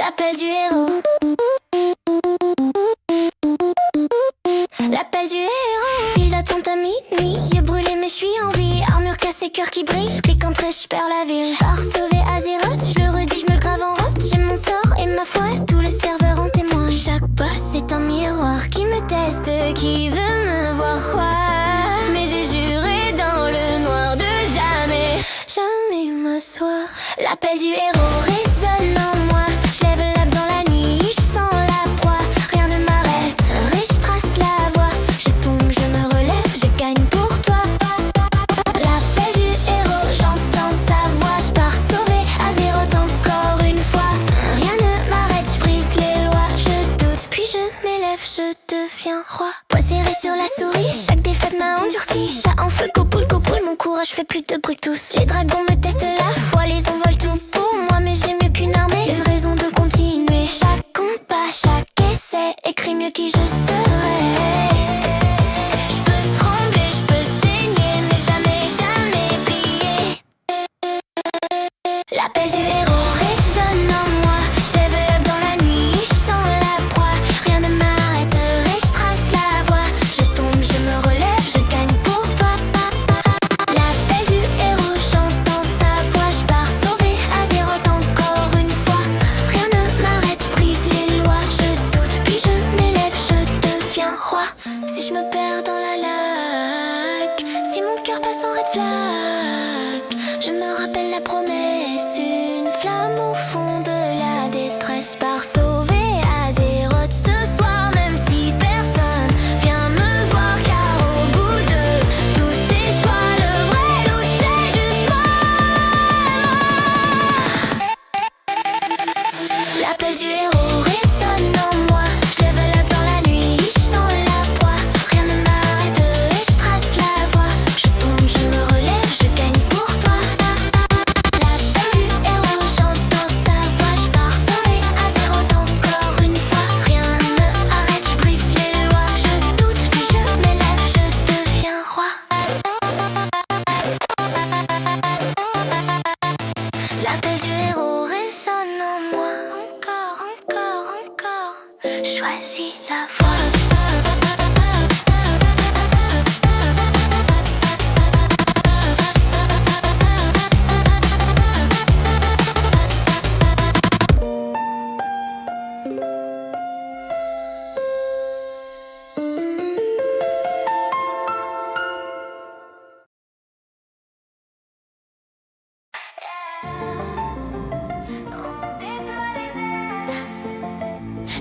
L'appel du héros. L'appel du héros. File d'attente à minuit, yeux brûlés mais je suis en vie. Armure cassée, cœur qui brille, je clique entrée, je perds la ville. Je pars sauver Azeroth, je le redis, je me le grave en route. J'aime mon sort et ma foi, tous les serveurs en témoin. Chaque pas c'est un miroir qui me teste, qui veut me voir croire. Mais j'ai juré dans le noir de jamais m'asseoir. L'appel du héros résonne en moi. Je lève l'âme dans la nuit, je sens la proie. Rien ne m'arrête, je trace la voie. Je tombe, je me relève, je gagne pour toi. L'appel du héros, j'entends sa voix. Je pars sauver Azeroth encore une fois. Rien ne m'arrête, je brise les lois. Je doute, puis je m'élève, je deviens roi. Poing serré sur la souris, chaque défaite m'a endurci. Chat en feu, copoule, mon courage fait plus de bruit que tous. Les dragons me testent la foi, les envolent tout pour moi. Mais j'ai mieux qu'une armée, une raison de continuer. Chaque combat, chaque essai écrit mieux qui je serai. Je peux trembler, je peux saigner, mais jamais plier. L'appel du héros résonne en moi. Je lève l'œuf dans la nuit, je sens la proie. Rien ne m'arrête et je trace la voie. Je tombe, je me relève, je gagne pour toi. L'appel du héros, j'entends sa voix. Je pars sauver Azeroth encore une fois. Rien ne m'arrête, je brise les lois. Je doute, puis je m'élève, je deviens roi. Si je me perds dans la laque, si mon cœur passe en red flag, je me rappelle la promesse, une flamme au fond de la détresse. Par sauver Azeroth ce soir, même si personne vient me voir. Car au bout de tous ces choix, le vrai loot c'est juste moi. L'appel du héros résonne en moi. Je lève l'œuf dans la nuit, je sens la proie. Rien ne m'arrête et je trace la voie. Je tombe, je me relève, je gagne pour toi. L'appel du héros, j'entends sa voix. Je pars sauver Azeroth encore une fois. Rien ne m'arrête, je brise les lois. Je doute, puis je m'élève, je deviens roi. L'appel du héros résonne en moi. Encore. Choisis la voie.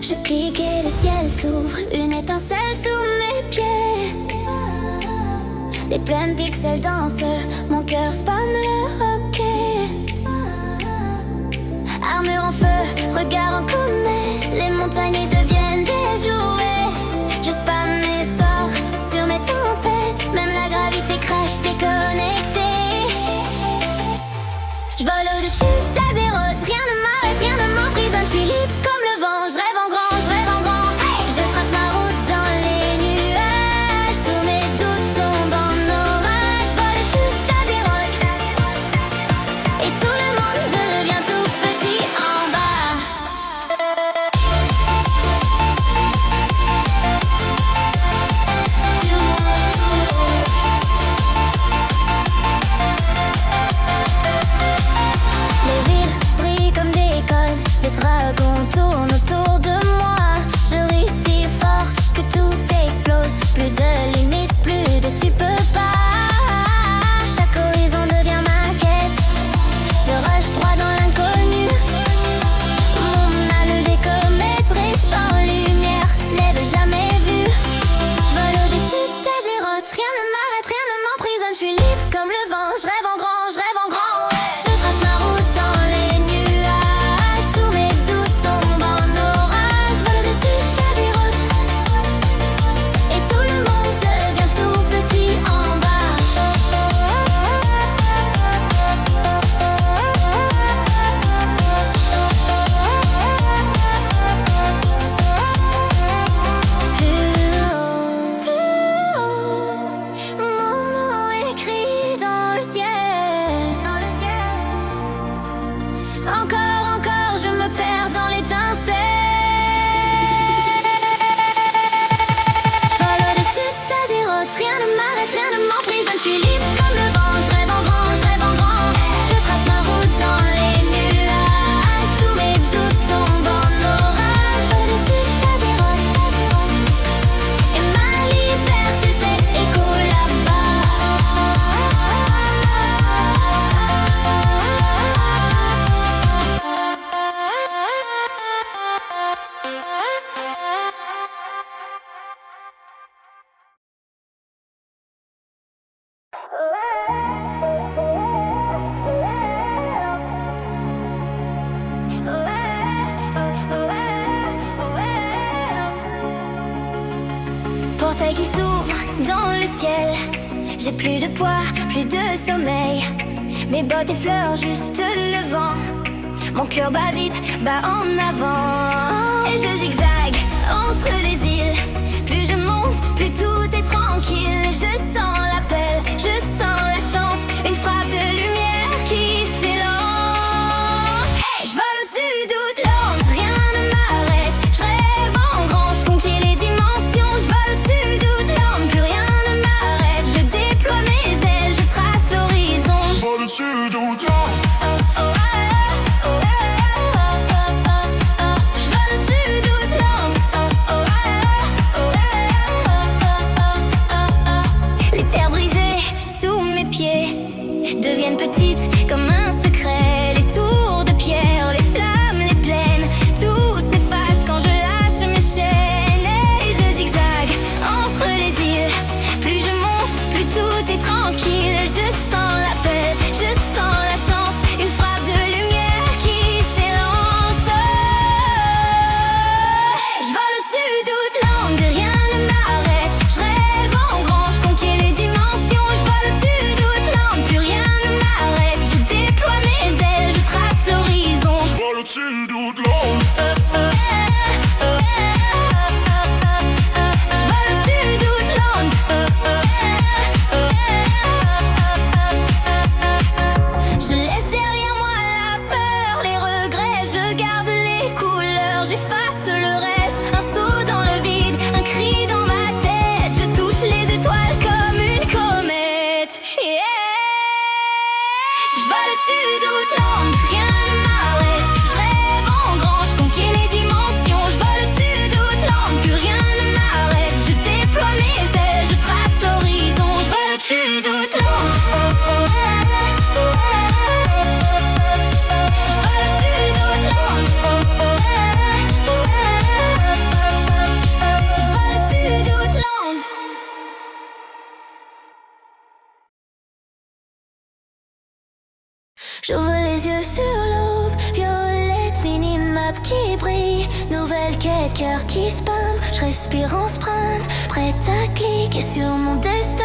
Je clique et le ciel s'ouvre, une étincelle sous mes pieds. Des pleines pixels dansent, mon cœur spam le hockey. Armure en feu, regard en comète, les montagnes deviennent des jouets. Je spam mes sorts sur mes tempêtes, même la gravité crash déconnectée. Je vole au-dessus d'Azeroth, rien ne m'arrête, rien ne m'emprisonne. Je suis libre comme le vent, je rêve en grand, je rêve en grand. Je trace ma route dans les nuages, tous mes doutes tombent en orage. Je vole au-dessus d'Azeroth et tout le monde devient tout petit en bas. portail qui s'ouvre dans le ciel. J'ai plus de poids, plus de sommeil. Mes bottes effleurent juste le vent. Mon cœur bat vite, bat en avant. Et je zigzague entre les îles. Plus je monte, plus tout est tranquille. Je sens l'appel, je sens la chance. Une frappe de lumière qui s'élance. Hey, je vole au-dessus d'Outland, rien ne m'arrête. Je rêve en grand, je conquiers les dimensions. Je vole au-dessus d'Outland, plus rien ne m'arrête. Je déploie mes ailes, je trace l'horizon. Je vole au-dessus d'Outland. Deviennent petites comme un secret. Les tours de pierre, les flammes, les plaines, tout s'efface quand je lâche mes chaînes. Et je zigzague entre les îles. Plus je monte, plus tout est tranquille. Je sens l'appel, je sens la chance. Une frappe de lumière qui s'élance. Je vole au-dessus d'Outland, rien ne m'arrête. Je rêve en grand, je conquiers les dimensions. Je vole au-dessus d'Outland, plus rien. Je déploie mes ailes, je trace l'horizon. Je vole au-dessus d'Outland. Je vole au-dessus d'Outland. Je laisse derrière moi la peur, les regrets, je garde les couleurs. J'efface le reste, un saut dans le vide, un cri dans ma tête. Je touche les étoiles comme une comète. Yeah. Je vole au-dessus d'Outland, rien ne m'arrête. Je rêve en grand, je conquiers les dimensions. Je vole au-dessus d'Outland, plus rien ne m'arrête. Je déploie mes ailes, je trace l'horizon. Je vole au-dessus d'Outland. Je vole au-dessus d'Outland. Je vole au-dessus d'Outland. J'ouvre les yeux sur l'aube, violette, minimap qui brille. Nouvelle quête, cœur qui spam. Je respire en sprint, prête à cliquer sur mon destin.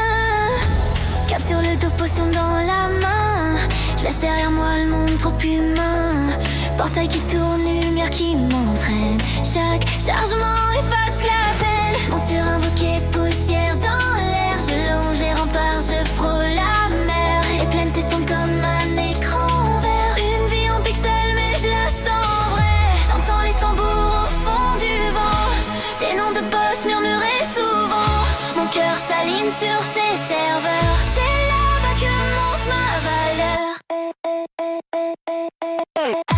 Cap sur le dos, potion dans la main. Je laisse derrière moi le monde trop humain. Portail qui tourne, lumière qui m'entraîne. Chaque chargement efface la peine. Monture invoquée, poussière dans l'air. Je longe les remparts, je frôle la mer. Et plaine s'étend comme un écran vert. Une vie en pixels, mais je la sens vraie. J'entends les tambours au fond du vent. Des noms de boss murmurés souvent. Mon cœur s'aligne sur ses serveurs. C'est là-bas que monte ma valeur.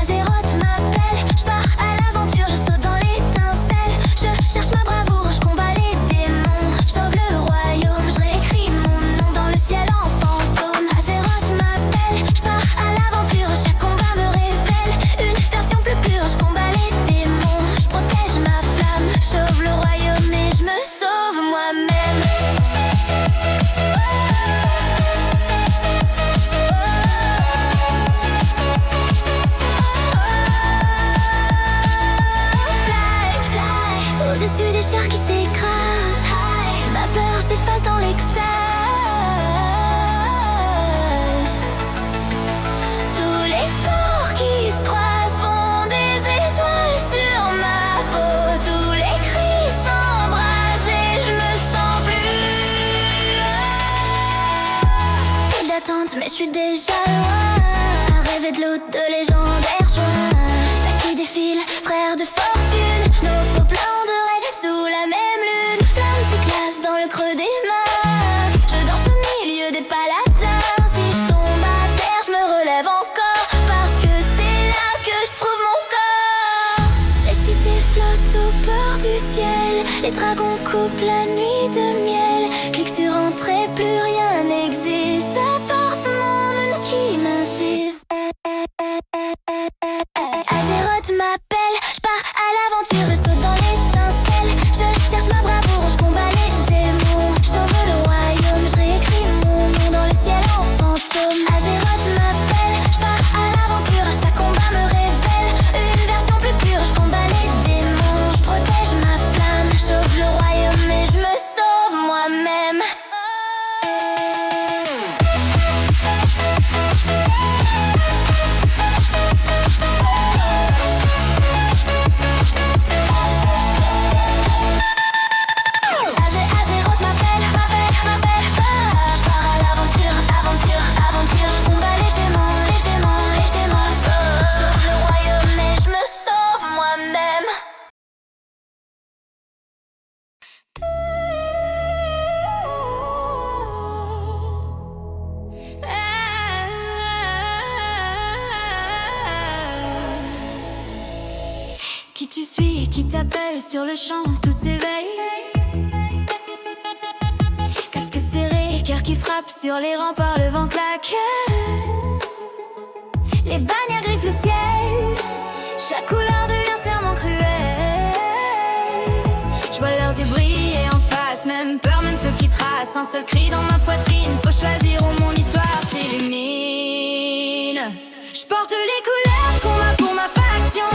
Azeroth m'appelle, je pars à l'aventure, je saute dans l'étincelle. Je cherche ma bravoure, je combats les démons. Je sauve le royaume, je réécris mon nom dans le ciel en fantôme. Azeroth m'appelle, je pars à l'aventure, chaque combat me révèle une version plus pure. Je combats les démons, je protège ma flamme. Je sauve le royaume et je me sauve moi-même. Au-dessus des chars qui s'écrasent, ma peur s'efface dans l'extase. Tous les sorts qui se croisent font des étoiles sur ma peau. Tous les cris s'embrasent et je me sens plus. File d'attente mais je suis déjà loin. À rêver de l'autre de légendaires joints. Chaque qui défile, frère de fortune. Nos peuples sous la même lune, flamme s'éclate dans le creux des mains. Je danse au milieu des paladins. Si je tombe à terre, je me relève encore. Parce que c'est là que je trouve mon corps. Les cités flottent au bord du ciel. Les dragons coupent la nuit de miel. Clique sur entrée, plus rien n'existe à part ce monde qui m'insiste. Azeroth m'appelle, je pars à l'aventure, je saute dans l'étincelle. Je cherche ma bravoure, je combats les démons. Je sauve le royaume, je réécris mon nom dans le ciel en fantôme. Azeroth m'appelle, je pars à l'aventure, chaque combat me révèle une version plus pure. Je combats les démons, je protège ma flamme. Je sauve le royaume et je me sauve suis qui t'appelle sur le champ, tout s'éveille. Casque serré, cœur qui frappe sur les remparts, le vent claque. Les bannières griffent le ciel, chaque couleur devient serment cruel. Je vois leurs yeux briller en face, même peur, même feu qui trace. Un seul cri dans ma poitrine, faut choisir où mon histoire s'illumine. Je porte les couleurs, je combats pour ma faction.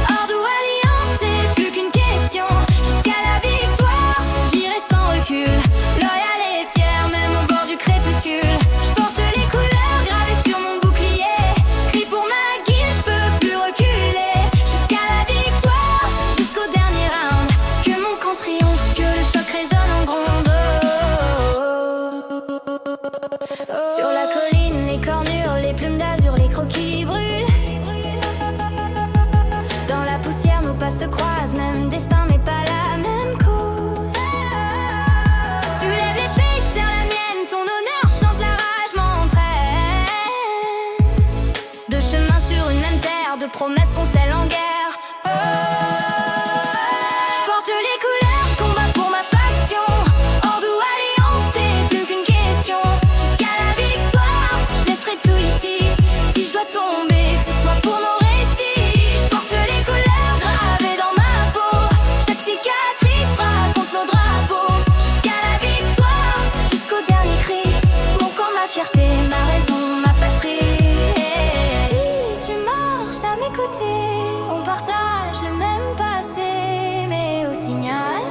Horde ou alliance, c'est plus qu'une question. Jusqu'à la victoire, j'irai sans recul. Loyal et fier, même au bord du crépuscule. Je porte les couleurs gravées sur mon bouclier. Je crie pour ma guilde, je peux plus reculer. Jusqu'à la victoire, jusqu'au dernier round. Que mon camp triomphe, que le choc résonne en gronde. Sur la colline, les cornures, les plumes d'azur, les croquis brûlent. Dans la poussière, nos pas se croisent, même destin mais pas la même cause. Tu lèves l'épée, je serre la mienne, ton honneur chante la rage m'entraîne. De chemin sur une même terre, de promesses qu'on scelle en guerre. Je porte les couleurs, je combats pour ma faction. Horde ou alliance, c'est plus qu'une question. Jusqu'à la victoire, je laisserai tout ici. Si je dois tomber, que ce soit pour nos récits. Je porte les couleurs gravées dans ma peau. Chaque cicatrice raconte nos drapeaux. Jusqu'à la victoire, jusqu'au dernier cri. Mon camp, ma fierté, ma raison, ma patrie. Si tu marches à mes côtés, on partage le même passé. Mais au signal,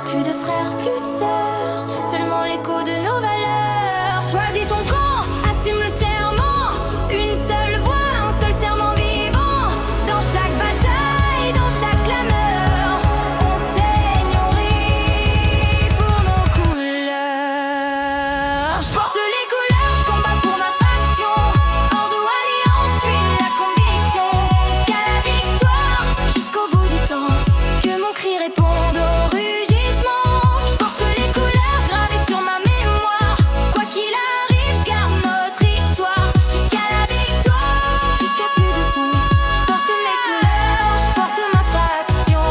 plus de frères, plus de sœurs, seulement l'écho de nos valeurs. Choisis ton camp, assume le serment. Une seule voix, un seul serment vivant. Dans chaque bataille, dans chaque clameur, on saigne, on rit pour nos couleurs. Je porte les couleurs, je combats pour ma faction. Horde ou alliance, je suis la conviction. Jusqu'à la victoire, jusqu'au bout du temps, que mon cri réponde au rugissement. Je porte les couleurs gravées sur ma mémoire. Quoi qu'il arrive, je garde notre histoire. Jusqu'à la victoire, jusqu'à plus de son. Je porte mes couleurs, je porte ma faction.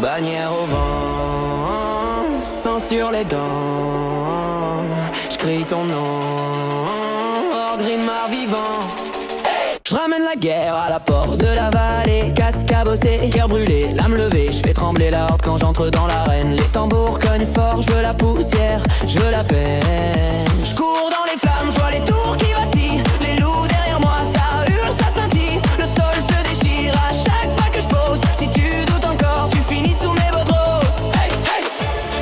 Bannière au vent, sang sur les dents. Je crie ton nom, hors Grimard vivant. Je ramène la guerre à la porte de la vallée. Casque cabossé, cœur brûlé, l'âme levée. Je fais trembler la horde quand j'entre dans l'arène. Les tambours cognent fort, je veux la poussière, je veux la peine. Je cours dans les flammes, je vois les tours qui vacillent. Les loups derrière moi, ça hurle, ça scintille. Le sol se déchire à chaque pas que je pose. Si tu doutes encore, tu finis sous mes bottes roses. Hey, hey.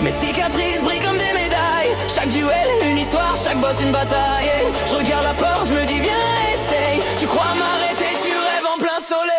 Mes cicatrices brillent comme des médailles. Chaque duel, une histoire, chaque boss, une bataille. Je regarde la porte, je me dis viens, essaye. Tu crois m'arrêter, tu rêves en plein soleil.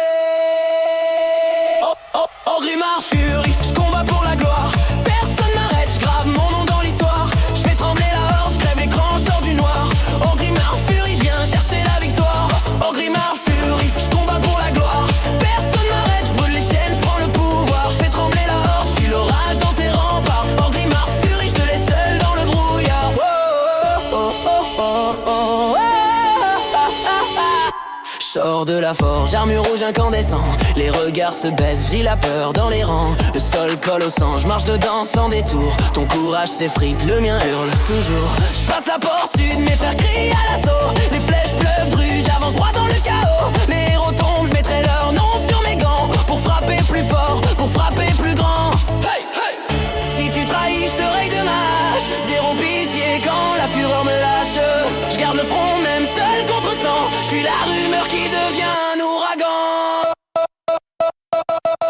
Oh, oh, oh, Grimard Fury, je combats pour la gloire. Personne m'arrête, je grave mon nom dans l'histoire. Je fais trembler la horde, je crève l'écran, je sors du noir. Oh, Grimard Fury, je viens chercher la victoire. Oh, Grimard Fury, je combats pour la gloire. Personne m'arrête, je brûle les chaînes, je prends le pouvoir. Je fais trembler la horde, je suis l'orage dans tes remparts. Oh, Grimard Fury, je te laisse seul dans le brouillard. Oh, oh, oh, oh, oh, oh, oh. Je sors de la forge, armure rouge incandescent. Les regards se baissent, je lis la peur dans les rangs. Le sol colle au sang, je marche dedans sans détour. Ton courage s'effrite, le mien hurle toujours. Je passe la porte sud, mes frères crient à l'assaut. Les flèches pleuvent dru, j'avance droit dans le chaos. Les héros tombent, je mettrai leur nom sur mes gants. Pour frapper plus fort, pour frapper plus grand. Hey, hey. Si tu trahis, je te raye de mâche. Zéro pitié quand la fureur me lâche. Je garde le front même seul contre sang. Je suis la rumeur qui devient un ouragan.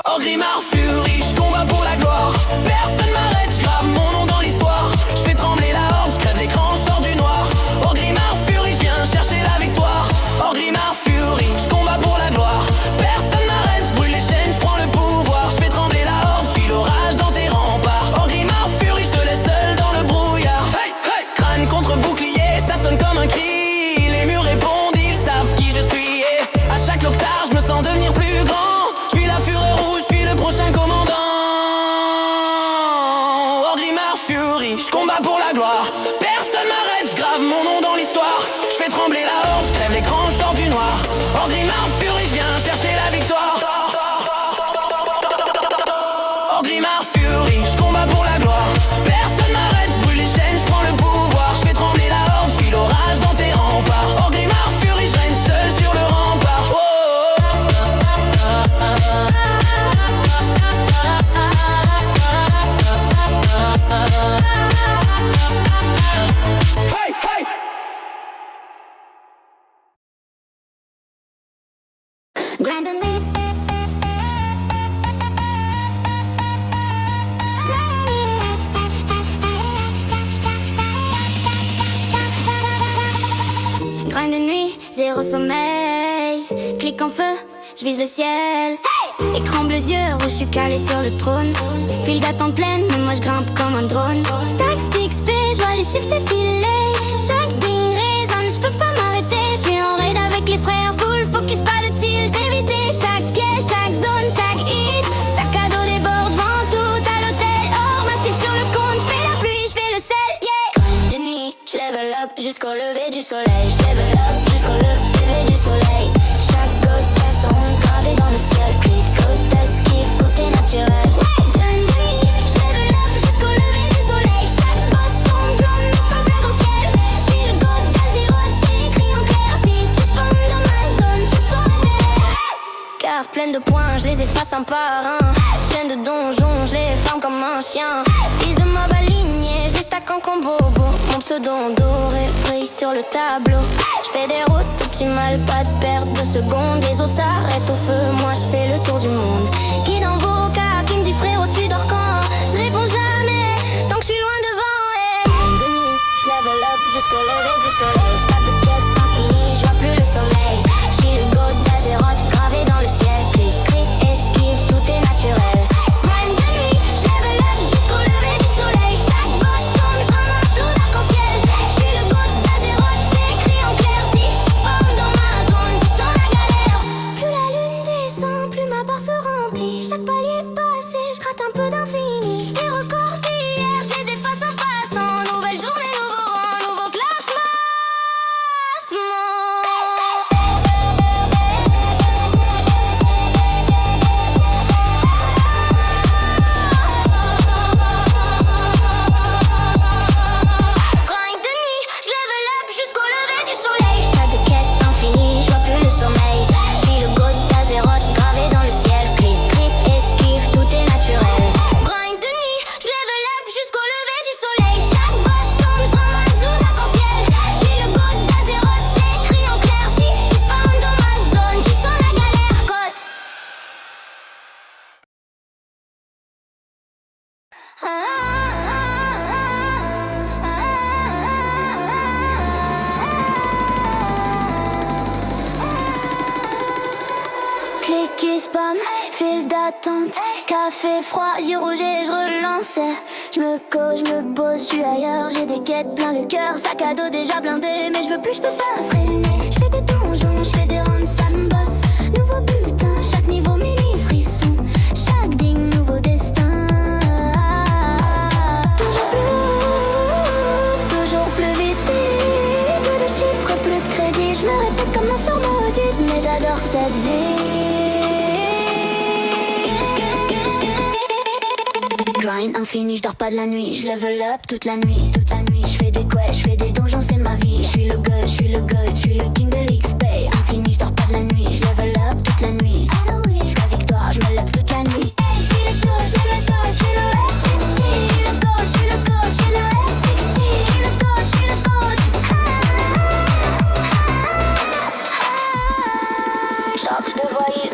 Oh, Grimard Fury, je combats pour la gloire. Personne m'arrête, je grave mon nom dans l'histoire. Je fais trembler la horde, je crève l'écran, je sors du noir. Oh, Grimard Fury, je viens chercher la victoire. Oh, Grimard Fury, je combats pour la gloire. Personne m'arrête, je brûle les chaînes, je prends le pouvoir. Je fais trembler la horde, je suis l'orage j'combats pour la gloire. Personne m'arrête, j'grave mon nom dans l'histoire. J'fais trembler la horde, j'crève l'écran, j'sors du noir. En Grimard Fury, j'viens chercher la victoire. En Grimard Fury, j'combats pour la gloire. Personne m'arrête, j'brûle les chaînes, j'prends le pouvoir. J'fais trembler la horde, j'suis l'orage dans tes remparts. En Grimard Fury, j'règne seul sur le rempart. Hey, hey. Grind and lead. Grind de nuit, zéro sommeil. Clique en feu, je vise le ciel. Hey! Écran bleu yeux, rouge, je suis calé sur le trône. File d'attente pleine, mais moi je grimpe comme un drone. Stack, stick, spé, je vois les chiffres défiler. Chaque ding résonne, je peux pas m'arrêter. Je suis en raid avec les frères, full focus, pas de tilt, éviter chaque quai, chaque zone, chaque hit. Sac à dos déborde, vent tout à l'hôtel. Or massif sur le compte, je fais la pluie, je fais le sel, yeah. Grind de nuit, je level up jusqu'au lever du soleil. Je level up jusqu'au lever du soleil. Chaque goutte reste ronde, gravée dans le ciel. Clic, côte, esquive, côté naturel. Grind de nuit, je level up jusqu'au lever du soleil. Chaque boss tombe, jaune, ne pas blague au ciel. Je suis le god d'Azeroth, c'est écrit en clair. Si tu spawns dans ma zone, tu sauras derrière. Carte pleine de points, je les efface un par un. Chaîne de donjon, je les farme comme un chien. Fils de mob aligné, je les stack en combo. Mon pseudo doré brille sur le tableau. Je fais des routes optimales, pas de perte de secondes. Les autres s'arrêtent au feu, moi je fais le tour du monde. Qui dans vos cas, qui me dit frérot tu dors quand? Je réponds jamais, tant que je suis loin devant. De nuit, je level up jusqu'au lever du soleil. Je tape de quête infinie, je vois plus le sommeil. Je suis le god d'Azeroth, gravé dans le ciel. Clic, clic, esquive, tout est naturel. Grind de nuit, je level up jusqu'au lever du soleil. Chaque boss tombe, je ramasse l'eau d'arc-en-ciel. Je suis le god d'Azeroth, c'est écrit en clair. Si tu spawns dans ma zone, tu sens la galère. Plus la lune descend, plus ma barre se remplit. Chaque palier passé, je gratte un peu d'infini. Tes records d'hier, je les efface en passant. Nouvelle journée, nouveau rang, nouveau classement. Grind de nuit, je level up jusqu'au lever du soleil. Je tape de quête infinie, je vois plus le sommeil. Je suis le god d'Azeroth, gravé dans le ciel. Clic, clic, esquive, tout est naturel. Grind de nuit, je level up jusqu'au lever du soleil. Chaque boss tombe, je ramasse l'eau d'arc-en-ciel. Je suis le god d'Azeroth, c'est écrit en clair. Si tu spawns dans ma zone, tu sens la galère. Code. Clic et spam, file d'attente, café froid, yeux rouges et je relance. Je me cause, je me pose, je suis ailleurs, j'ai des quêtes plein le cœur, sac à dos déjà blindé, mais je veux plus, je peux pas freiner. Je fais des donjons, je fais des runs, ça me bosse. Nouveau butin, chaque niveau mini frisson, chaque digne nouveau destin. Toujours plus vite, plus de chiffres, plus de crédit. Je me répète comme un sourd maudit, mais j'adore cette vie. Grind infini, je dors pas de la nuit, je level up toute la nuit, toute la nuit. Je fais des quests, je fais des donjons, c'est ma vie. Je suis le god, je suis le god, je suis le king de l'XP. Infini, je dors pas de la nuit, je level up toute la nuit. Jusqu'à victoire, je me lève toute la nuit. Je suis le god, je suis le god, je suis le rap sexy. Je suis le god, je suis le god, je suis le rap sexy. Je suis le god, je suis le god. Genre je te voyais.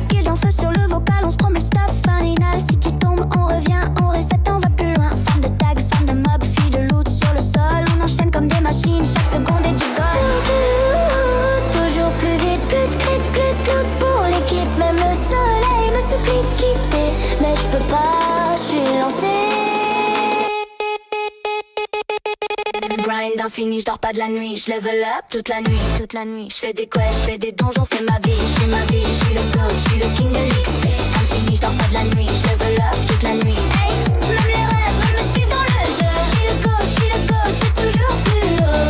Guilde en feu sur le vocal, on se promet le staff. infini, je dors pas de la nuit, je level up toute la nuit, je fais des quests, je fais des donjons, c'est ma vie, je suis ma vie, je suis le coach, je suis le king de l'XP. Infini, je dors pas de la nuit, je level up toute la nuit. Hey, même les rêves veulent me suivre dans le jeu. Je suis le coach, je vais toujours plus haut.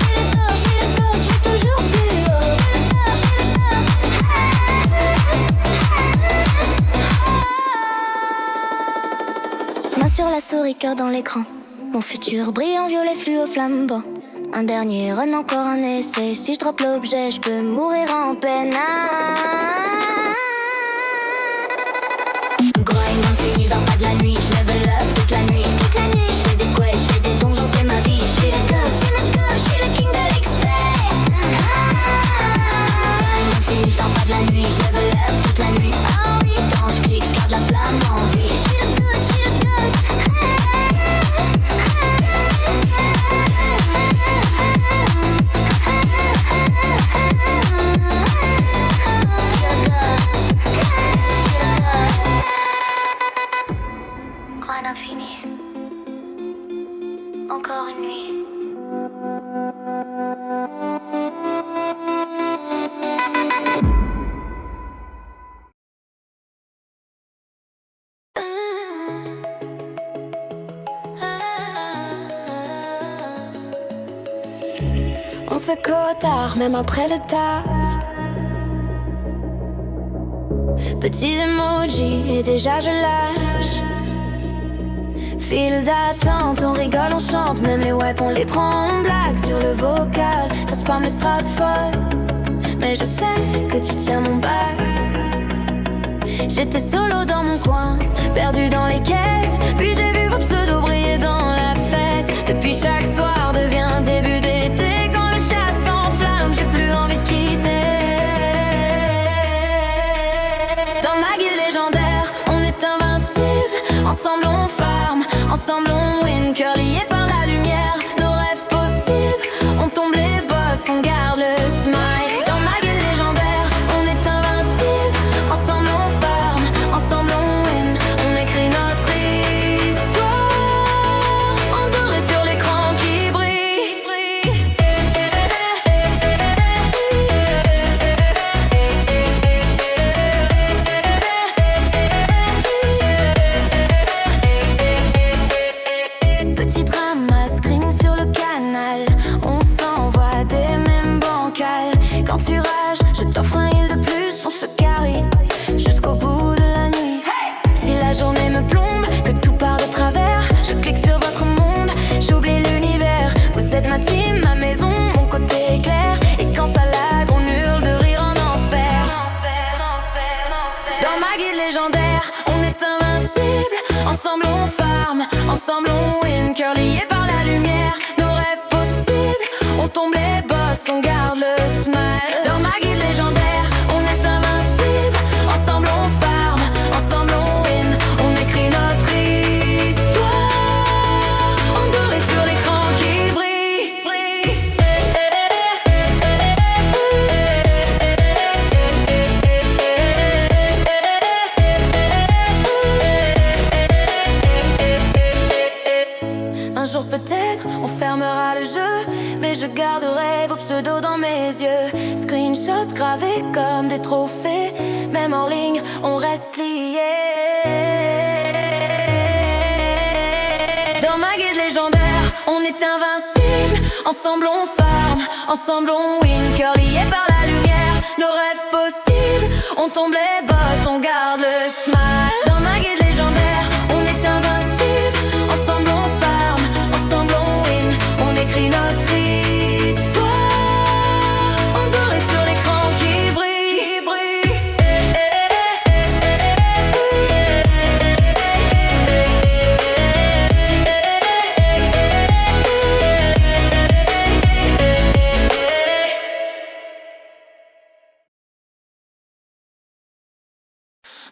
Je suis le coach, je vais toujours plus haut. Main sur la souris, cœur dans l'écran. Mon futur brille en violet fluo flamboyant. Un dernier run, encore un essai. Si je drop l'objet, je peux mourir en peine. Grind infini, je dors pas de la nuit. Je level up toute la nuit. Je fais des quests, je fais des donjons, c'est ma vie. Je suis le coach, je suis le king de l'expert. Grind infini, je dors pas de la nuit. Je level up toute la nuit. Oh oui, quand je clique, je garde la flamme en vie. Je suis le coach, je suis le coach. Infini. Encore une nuit. On se cotard même après le taf. Petits emojis et déjà je lâche. File d'attente, on rigole, on chante. Même les web on les prend en blague. Sur le vocal, ça spam le strat folle. Mais je sais que tu tiens mon bac. J'étais solo dans mon coin, perdu dans les quêtes. Puis j'ai vu vos pseudos briller dans la fête. Depuis chaque soir devient début d'été. Quand le chat s'enflamme, j'ai plus envie de quitter. Dans ma guilde légendaire, on est invincible. Ensemble on farm, ensemble on win. Cœur lié par la lumière, nos rêves possibles. On tombe les boss, on garde le smile. Dans ma guilde légendaire, on est invincible. Ensemble on farm, ensemble on win. On écrit notre histoire, endoré sur l'écran qui brille. Petit drama, screen sur le canal. On s'envoie des mêmes bancales. Quand tu rages, je t'offre un heal de plus. On se carry jusqu'au bout de la nuit. Si la journée me plombe, que tout part de travers, je clique sur votre monde, j'oublie l'univers. Vous êtes ma team, ma maison, mon côté éclair. Et quand ça lag, on hurle de rire en enfer. Dans ma guilde légendaire, on est invincible. Ensemble on farm, ensemble on win. Cœur lié par la lumière, nos rêves possibles. On tombe les boss, on garde le smile. Dans ma guilde légendaire, on est invincible. Ensemble on farm, ensemble on win. On écrit notre histoire, endoré sur l'écran qui brille. Un jour peut-être on fermera le jeu, mais je garderai vos pseudos dans mes yeux. Screenshot gravés comme des trophées, même en ligne on reste liés. Dans ma guilde légendaire, on est invincible. Ensemble on farm, ensemble on win. Cœur lié par la lumière, nos rêves possibles. On tombe les boss, on garde le smile. Dans ma guilde légendaire, on est invincible. Ensemble on farm, ensemble on win. On écrit notre histoire, endoré sur l'écran qui brille.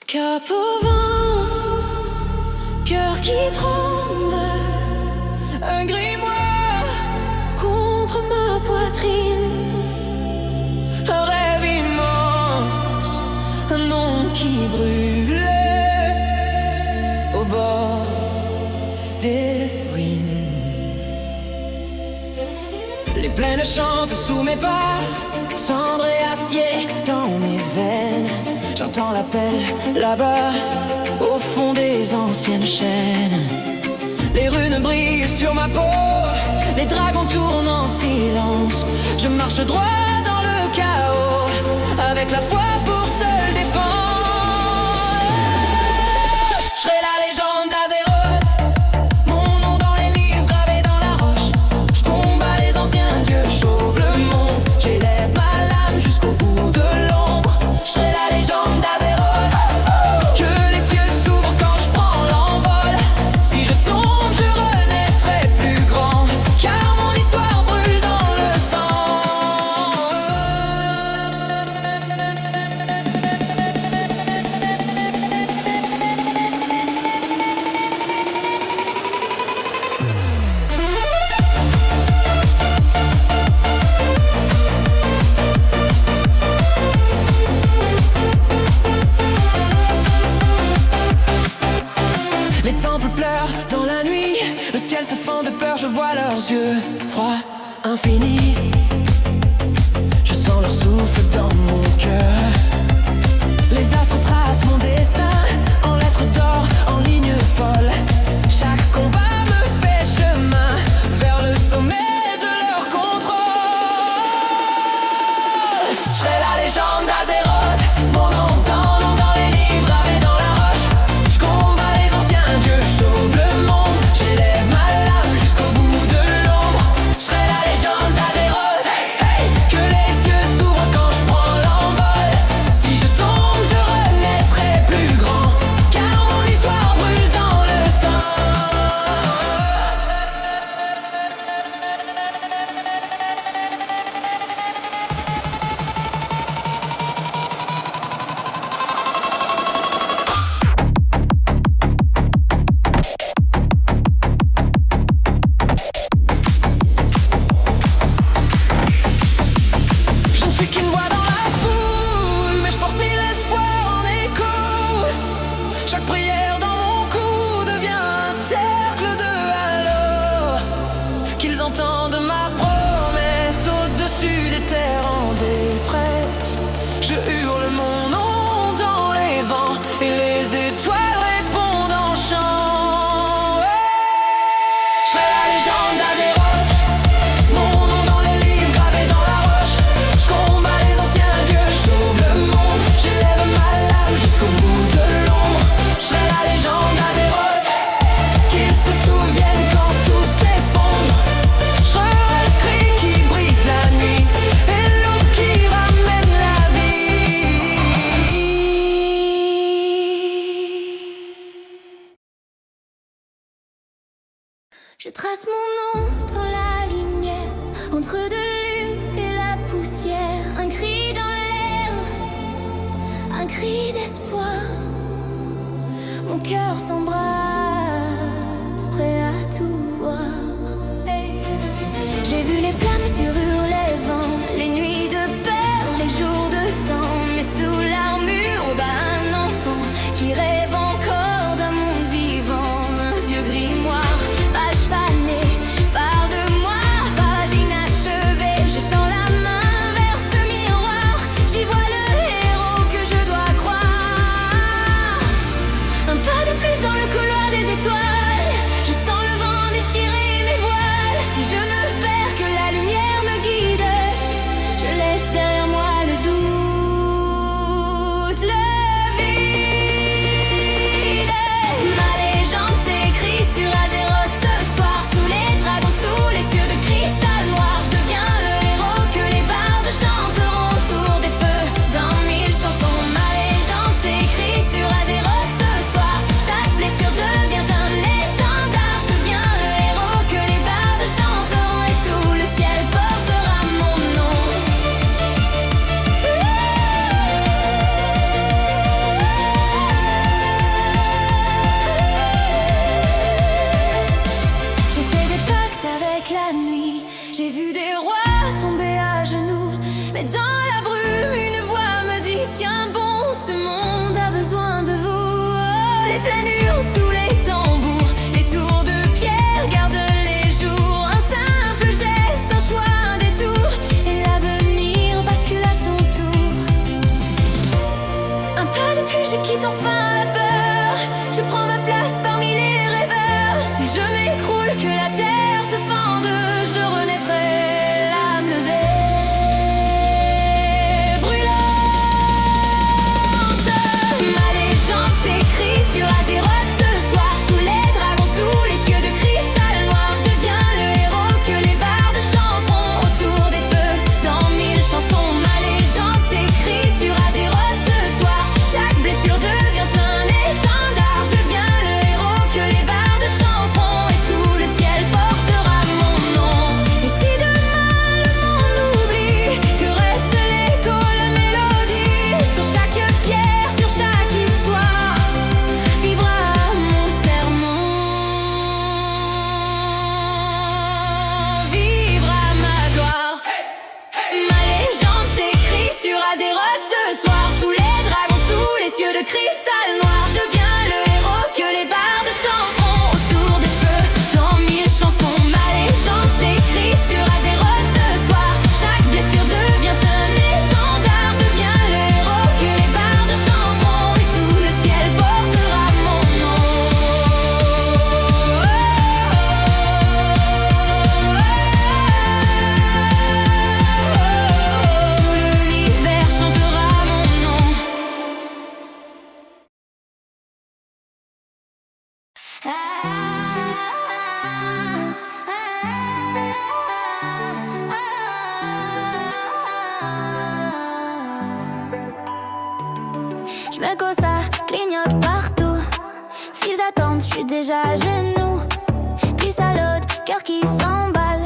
Cap au vent, cœur qui tremble, un grimoire contre ma poitrine, un rêve immense, un nom qui brûle au bord des ruines. plaine chante sous mes pas, cendre et acier dans mes veines. J'entends l'appel là-bas, au fond des anciennes chaînes. Les runes brillent sur ma peau, les dragons tournent en silence. Je marche droit dans le chaos, avec la foi pour seule défense. Je serai la légende d'Azeroth, mon nom dans les livres gravé dans la roche. Je combats les anciens dieux, j'ouvre le monde, j'élève ma lame jusqu'au bout de l'ombre. Je serai la légende d'Azeroth, que les cieux s'ouvrent quand je prends l'envol. Si je tombe, je renaîtrai plus grand, car mon histoire brûle dans le sang. Les temples pleurent dans la nuit, le ciel se fend de peur, je vois leurs yeux froids, infinis. Je sens leur souffle dans mon cœur. Les astres tracent mon destin, en lettres d'or, en lignes folles. Chaque combat me fait chemin, vers le sommet de leur contrôle. Je serai la légende d'Azeroth, mon nom dans les livres gravé dans la roche. Je combats les anciens dieux, j'ouvre le monde, j'élève ma lame jusqu'au bout de l'ombre. Je serai la légende d'Azeroth, hey, hey, que les yeux s'ouvrent quand je prends l'envol. Si je tombe, je renaîtrai plus grand, car mon histoire brûle dans le sang. Je ne suis qu'une voix dans la foule, mais je porte mille espoirs en écho. Chaque prière dans mon cou devient un cercle de halo. Qu'ils entendent ma promesse au-dessus des terres en détresse. Je hurle mon nom dans les vents et les étoiles répondent en chant. Je serai la légende d'Azeroth, mon nom dans les livres gravé dans la roche. Je combats les anciens dieux, j'ouvre le monde, j'élève ma lame jusqu'au bout de l'ombre. Je serai la légende d'Azeroth, qu'ils se souviennent quand tout s'effondre. Je serai le cri qui brise la nuit et l'eau qui ramène la vie. Je trace mon nom dans la lumière, entre de l'hume et la poussière. Un cri dans l'air, un cri d'espoir. Mon cœur s'embrase, prêt à tout voir. Hey. J'ai vu les flammes sur les vents, les nuits de peur, les jours de sang. Mais sous l'armure, bat un enfant qui rêve encore d'un monde vivant. Un vieux grimoire, page fanée, part de moi, page inachevée. Je tends la main vers ce miroir, j'y vois le héros que je dois croire. Un pas de plus dans le couloir des étoiles, je sens le vent déchirer mes voiles. Si je me perds, que la lumière me guide, je laisse derrière moi le doute, le vide. Ma légende s'écrit sur Azeroth ce soir, sous les dragons, sous les cieux de cristal noir. Je deviens le héros que les bardes chanteront autour des feux dans mille chansons. Ma légende s'écrit sur Azeroth ce soir, chaque blessure devient un étendard. Je deviens le héros que les bardes chanteront et tout le ciel portera mon nom. J'ai fait des pactes avec la nuit, j'ai vu des rois tomber à genoux. Mais dans la brume, une voix me dit: tiens bon, ce monde a besoin de vous. Les planures sous les tambours, les tours de pierre gardent les jours. Un simple geste, un choix des cristal noir. Je deviens le héros que les bardes chanteront autour des feux. Dans 1000 chansons, ma légende s'écrit sur Azeroth ce soir. Chaque blessure devient un étendard. Je deviens le héros que les bardes chanteront et tout le ciel portera mon nom. Tout l'univers chantera mon nom. Je me cause, ça clignote partout. File d'attente, je suis déjà à genoux. Glisse à l'autre, cœur qui s'emballe.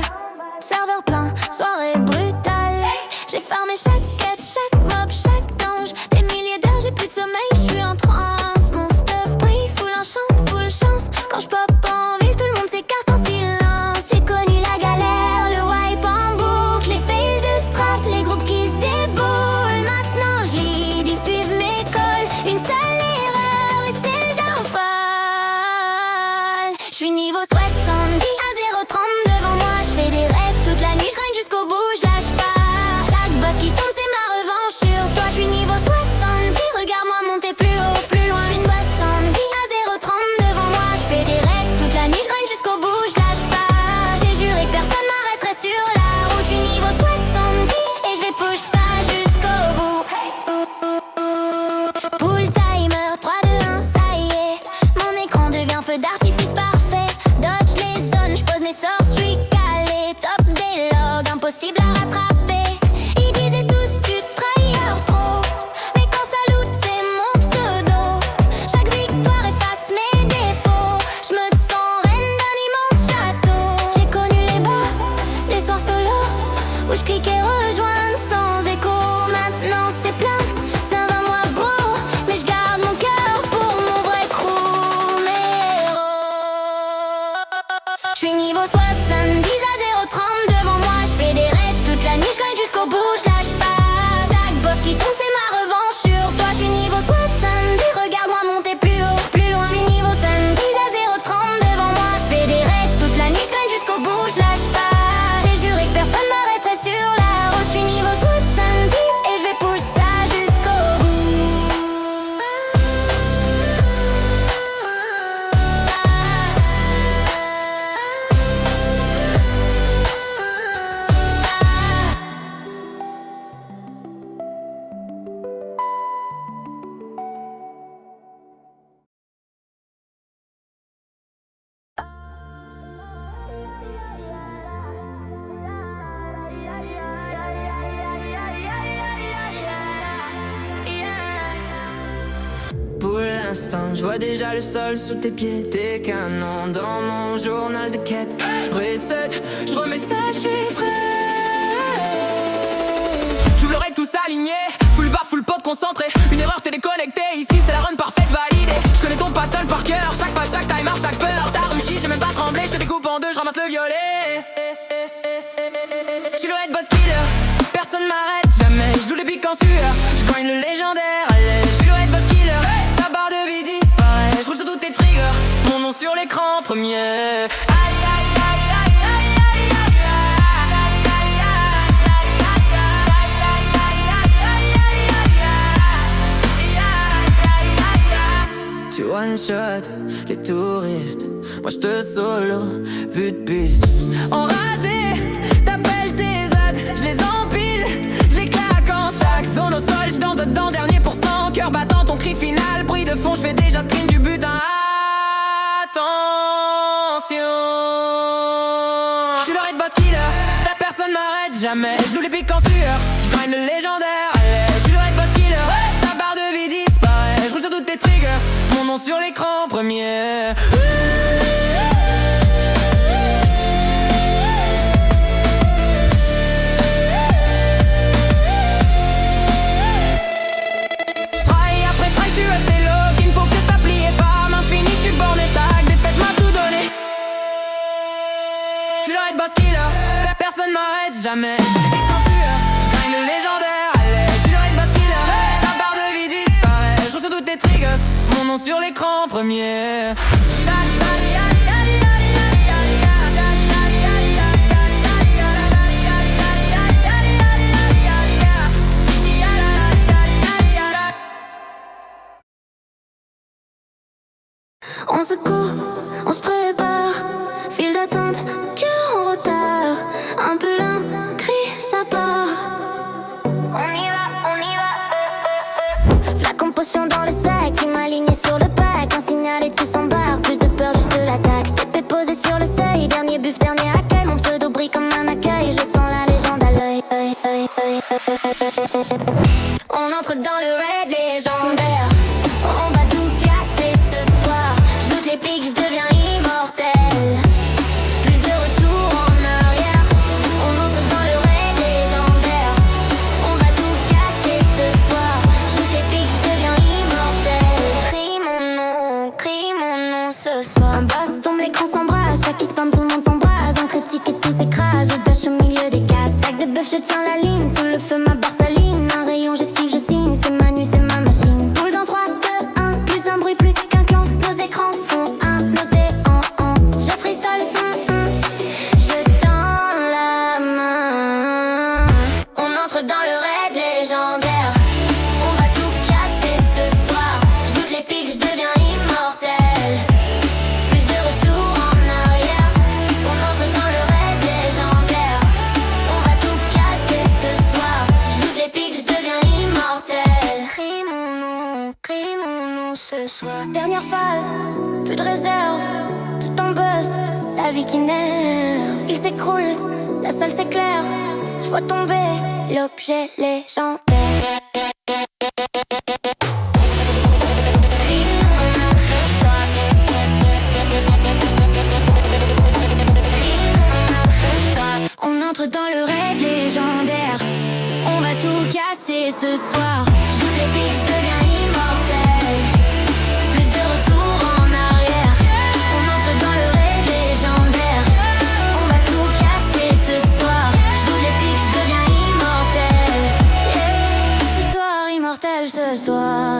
Serveur plein, soirée brutale. J'ai farmé chaque quête, chaque mob, chaque dange. Des milliers d'heures, j'ai plus de sommeil, je suis en transe. Mon stuff brille, full enchant, full chance. Quand je pop en ville, tout le monde s'écarte en silence. J'ai connu la galère, le wipe en boucle. Les fails de strat, les groupes qui se déboulent. Maintenant je lead, ils suivent mes calls. Une seule erreur et c'est le downfall. Je suis niveau 70 à 0,30 devant moi. Je fais des raids toute la nuit, je grind jusqu'au bout, je lâche pas. Chaque boss qui tombe, c'est ma revanche sur toi. Je suis niveau 70, regarde-moi monter plus haut, plus loin. Je suis 70 à 0,30 devant moi. Je fais des raids toute la nuit, je grind jusqu'au bout, je lâche pas. J'ai juré que personne m'arrêterait sur la route. Je suis niveau 70 et je vais push ça jusqu'au bout. Pull timer, 3, 2, 1, ça y est. Mon écran devient feu d'artifice parfait. Dodge les zones, je pose mes sorts, je suis calé. Top des logs, impossible à rattraper. Ils disaient tous tu trahis trop. Mais quand ça loot, c'est mon pseudo. Chaque victoire efface mes défauts. Je me sens reine d'un immense château. J'ai connu les bas, les soirs solo où je cliquais rejoindre sans écho. Maintenant c'est plein, plein d'un mois bro. Mais je garde mon cœur pour mon vrai crew, mes héros. Je suis niveau 70 à 0,30 devant moi. Je fais des raids toute la nuit, je gagne jusqu'au bout, je lâche pas. Chaque boss qui tombe, c'est ma revanche sur toi. Je suis niveau 70, regarde-moi monter plus haut, plus loin. Je suis niveau 70 à 0,30 devant moi. Je fais des raids toute la nuit, je gagne jusqu'au bout, je lâche pas. J'ai juré que personne m'arrêterait sur la route. Je suis niveau 70 et je vais push ça jusqu'au Pour l'instant, je vois déjà le sol sous tes pieds. Tes canons dans mon journal de quête. Reset, je remets ça, je suis prêt. J'ouvre l'oreille, tous alignés. Full bar, full pot concentré. Une erreur, t'es déconnecté. Ici, c'est la run parfaite validée. Je connais ton pattern par cœur. Chaque phase, chaque timer, chaque peur. Ta rugie, j'ai même pas tremblé. Je te découpe en deux, je ramasse le violet. Je suis le head boss killer. Personne m'arrête jamais. Je joue les pics en sueur. Je gagne le légendaire. Allez, je suis le head boss killer. Ta barre de vie disparaît. Je roule sur tous tes triggers. Mon nom sur l'écran premier. Aïe, aïe, aïe, aïe, aïe, aïe, aïe, aïe. Tu one shot les touristes. Moi je te solo, vue de piste. Enragé, t'appelles tes aides. Je les empile, je les claque en stack. Zone au sol, je danse dedans, dernier pourcent. Cœur battant, ton cri final. Bruit de fond, je fais déjà screen du butin. Attention, je suis le raid boss killer. La personne m'arrête jamais. Je joue les pics en sueur, je grind le légendaire. Allez, je suis le raid boss killer. Ta barre de vie disparaît. Je roule sur toutes tes triggers. Mon nom sur l'écran premier. Personne m'arrête jamais. Je gagne le légendaire. Allez, je suis le raid boss killer. Ta barre de vie disparaît. Je roule sur toutes tes triggers. l'écran premier. On se court, on se prépare, file d'attente, cœur en retard. Un peu lent, crie, ça part. On y va. Flacon potion dans le sac, team aligné sur le pack. Un signal et tout s'embarque, plus de peur, juste de l'attaque. Tépé posé sur le seuil, dernier buff, dernier accueil. Mon pseudo brille comme un accueil, je sens la légende à l'œil. On entre dans le raid légendaire. On va tout casser ce soir. J'doute les pics, j'deviens immortel. Plus de retour en arrière. On entre dans le raid légendaire. On va tout casser ce soir. J'doute les pics, j'deviens immortel. Crie mon nom ce soir. Un boss tombe, l'écran s'embrase. Chaque qui spam, tout le monde s'embrase. Un critique et tout s'écrase. Je dash au milieu des cases. Stack de bœuf, je tiens la ligne. Sous le feu, ma barre s'aligne. Un rayon, j'esquive, je signe. C'est ma nuit, c'est ma machine. Boule dans 3, 2, 1. Plus un bruit, plus qu'un clan. Nos écrans font un océan. Je frissole, je tends la main. On entre dans le raid légendaire. On va tout casser ce soir. J'doute les pics, j'deviens immortel. Plus de retour en arrière. On entre dans le raid légendaire. On va tout casser ce soir. J'doute les pics, j'deviens immortel. Crie mon nom ce soir. Dernière phase, plus de réserve. Tout en bust, la vie qui nerve. Il s'écroule, la salle s'éclaire. Je vois tomber l'objet légendaire. On entre dans le raid légendaire. On va tout casser ce soir. J'doute les pics, j'deviens immortel. Plus de retour en arrière. On entre dans le raid légendaire. On va tout casser ce soir. J'doute les pics, j'deviens immortel. Ce soir, immortel ce soir.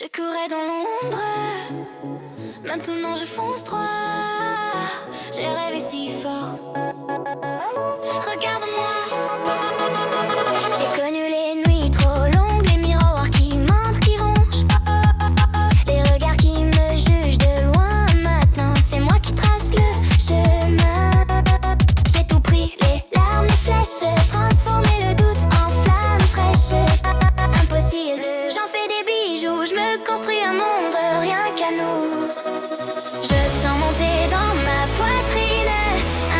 Je courais dans l'ombre, maintenant je fonce droit. J'ai rêvé si fort. Regarde-moi. J'ai connu les nuits trop longues, les miroirs qui mentent, qui rongent. Les regards qui me jugent de loin. Maintenant c'est moi qui trace le chemin. J'ai tout pris, les larmes, les flèches. Transformer le doute en flamme fraîche. Impossible, j'en fais des bijoux. Je me construis un monde, rien qu'à nous. Je sens monter dans ma poitrine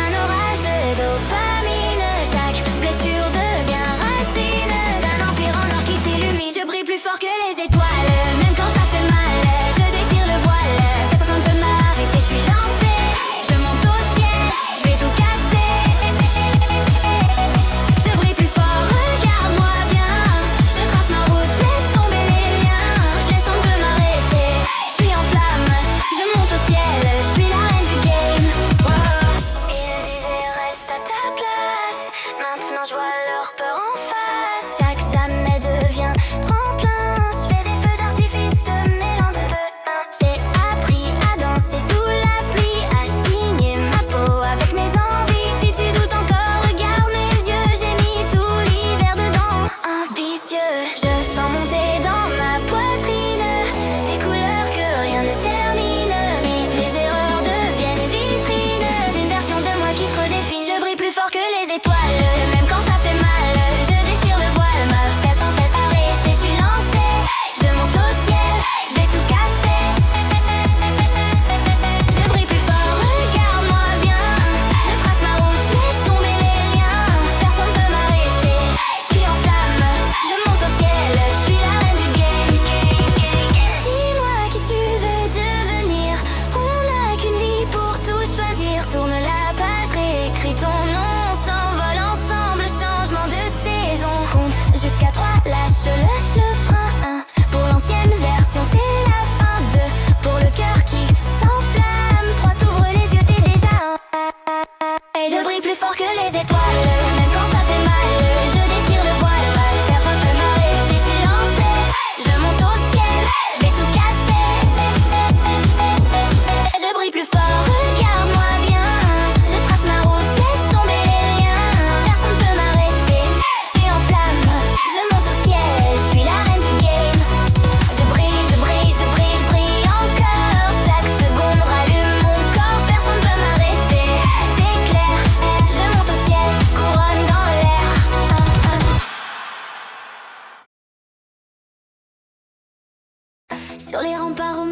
un orage de dopamine. Chaque blessure devient racine d'un empire en or qui s'illumine. Je brille plus fort que les étoiles, même quand ça fait mal. Je déchire le voile, personne ne peut m'arrêter, je suis lancée. Je monte au ciel, je vais tout casser. Je brille plus fort, regarde-moi bien. Je trace ma route, je laisse tomber les liens. Je laisse tomber m'arrêter, je suis en flamme. Je monte au ciel, je suis la reine du game. Ils disaient reste à ta place. Maintenant je vois leur peur en face. Chaque jamais devient tremplin. Je fais des feux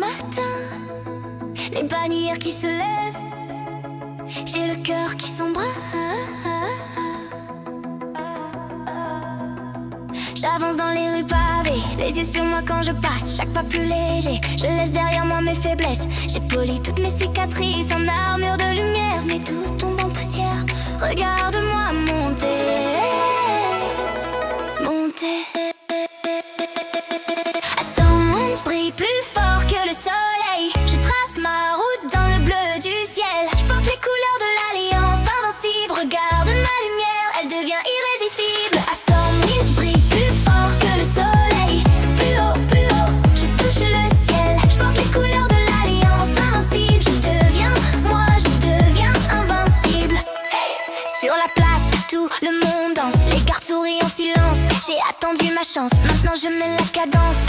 matin, les bannières qui se lèvent, j'ai le cœur qui s'embrase. J'avance dans les rues pavées, les yeux sur moi quand je passe, chaque pas plus léger. Je laisse derrière moi mes faiblesses, j'ai poli toutes mes cicatrices en armure de lumière, mais tout tombe en poussière. Regarde-moi monter, monter. Aston, je brille plus fort que le soleil. Je trace ma route dans le bleu du ciel. Je porte les couleurs de l'alliance invincible. Regarde ma lumière, elle devient irrésistible. Aston, je brille plus fort que le soleil. Plus haut, je touche le ciel. Je porte les couleurs de l'alliance invincible. Je deviens, moi je deviens invincible. Sur la place, tout le monde danse. Les gardes sourient en silence. J'ai attendu ma chance, maintenant je mets la cadence.